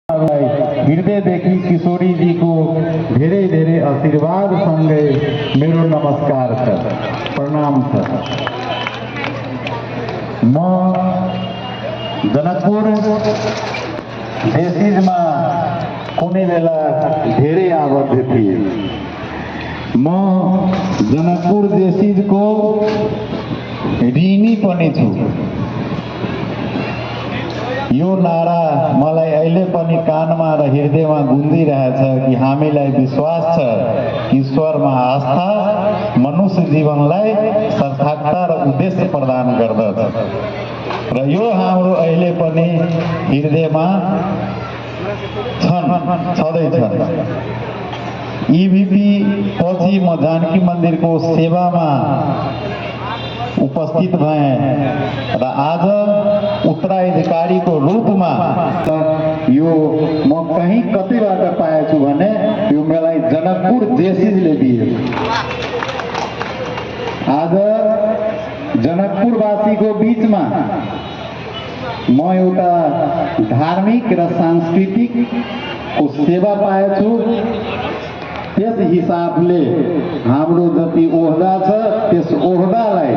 हृदयदेखि किशोरीजीको धेरै धेरै आशीर्वाद सँगै मेरो नमस्कार छ, प्रणाम छ। म जनकपुर देशीजमा कुनै बेला धेरै आबद्ध थिएँ। म जनकपुर देशीजको ऋणी पनि छु। यो नारा मलाई अहिले पनि कानमा र हृदयमा गुन्जिरहेछ कि हामीलाई विश्वास छ कि ईश्वरमा आस्था मनुष्य जीवनलाई सार्थकता र उद्देश्य प्रदान गर्दछ र यो हाम्रो अहिले पनि हृदयमा छँदैछ। ईवीपी पछि म जानकी मन्दिरको सेवामा उपस्थित भएँ र आज उत्तराधिकारीको रूपमा यो म कहीँ कतैबाट पाएछु भने यो मलाई जनकपुर देशीजले दियो। आज जनकपुरवासीको बीचमा म एउटा धार्मिक र सांस्कृतिक सेवा पाएछु। त्यस हिसाबले हाम्रो जति ओहदा छ त्यस ओहदालाई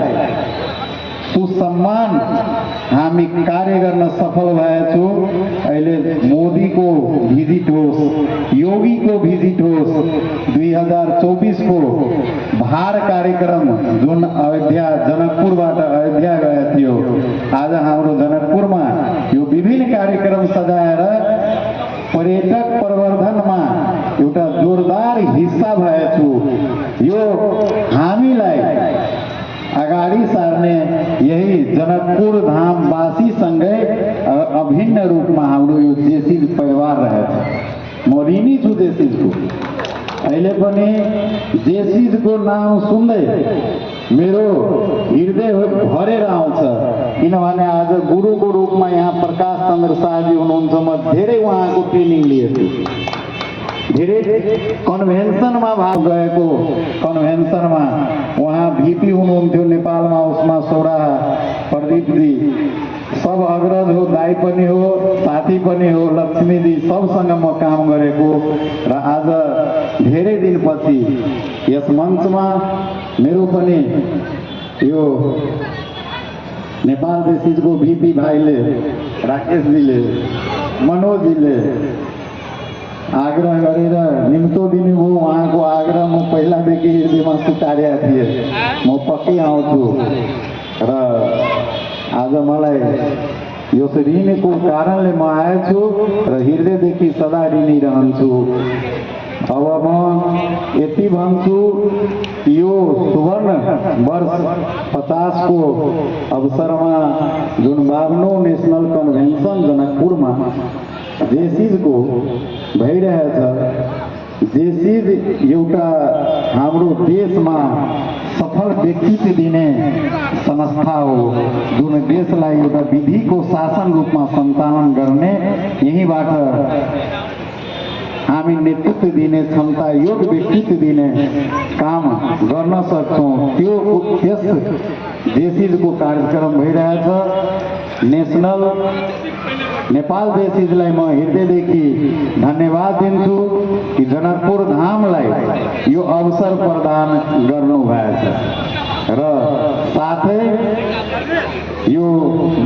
सुसम्मान हामी कार्य गर्न सफल भएछौँ। अहिले मोदीको भिजिट होस्, योगीको भिजिट होस्, 2024 को भार कार्यक्रम जुन अयोध्या जनकपुरबाट अयोध्या गएको थियो, आज हाम्रो जनकपुरमा यो विभिन्न कार्यक्रम सजाएर पर्यटक प्रवर्धनमा एउटा जोरदार हिस्सा भएछु। यो हामीलाई अगाडि सार्ने यही जनकपुर धामवासीसँगै अभिन्न रूपमा हाम्रो यो देशीज परिवार रहेछ। म ऋणी छु देशीजको। अहिले पनि देशीजको नाम सुन्दै मेरो हृदय भरेर आउँछ, किनभने आज गुरुको रूपमा यहाँ प्रकाश चन्द्र शाहजी हुनुहुन्छ। म धेरै उहाँको ट्रेनिङ लिएको छु। धेरै कन्भेन्सनमा भाग गएको, कन्भेन्सनमा उहाँ भिपी हुनुहुन्थ्यो नेपालमा, उसमा सौराहा प्रदीपजी सब अग्रज हो, दाई पनि हो, साथी पनि हो, लक्ष्मीजी सबसँग म काम गरेको र आज धेरै दिनपछि यस मञ्चमा मेरो पनि यो नेपाल देशीजको भिपी भाइले, राकेशजीले, मनोजीले आग्रह गरेर निम्तो दिनुभयो। उहाँको आग्रह म पहिलादेखि हृदयमा स्वीकारेका थिएँ। म पक्कै आउँछु र आज मलाई यो ऋणको कारणले म आएछु र हृदयदेखि सदा ऋणी रहन्छु। अब म यति भन्छु, यो सुवर्ण वर्ष 50 को अवसरमा जुन 52 नेशनल कन्भेन्सन जनकपुरमा देशीजको भइरहेछ, देशीज एउटा हाम्रो देशमा सफल व्यक्तित्व दिने संस्था हो, जुन देशलाई एउटा विधिको शासन रूपमा सञ्चालन गर्ने, यहीँबाट हामी नेतृत्व दिने क्षमता, योग व्यक्तित्व दिने काम गर्न सक्छौँ। त्यो त्यस देशीजको कार्यक्रम भइरहेछ। नेसनल नेपाल देशीजलाई म हृदयदेखि धन्यवाद दिन्छु कि जनकपुर धामलाई यो अवसर प्रदान गर्नुभएछ र साथै यो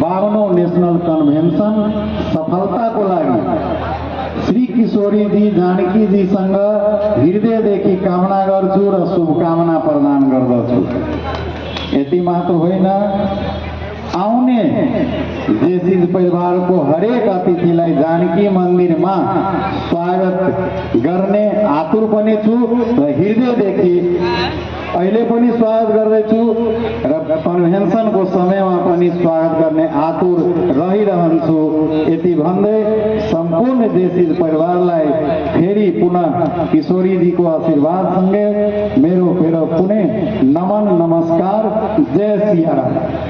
52औं नेशनल कन्भेन्सन सफलताको लागि श्री किशोरीजी, जानकीजीसँग हृदयदेखि कामना गर्छु र शुभकामना प्रदान गर्दछु। यति मात्र होइन, आउने देशीज परिवारको हरेक अतिथिलाई जानकी मन्दिरमा स्वागत गर्ने आतुर पनि छु र हृदयदेखि अहिले पनि स्वागत गर्दैछु र कन्भेन्सनको समयमा पनि स्वागत गर्ने आतुर रहिरहन्छु। यति भन्दै सम्पूर्ण देशीज परिवारलाई फेरि पुनः किशोरीजीको आशीर्वादसँगै मेरो पुनः नमन, नमस्कार। जय सिया राम।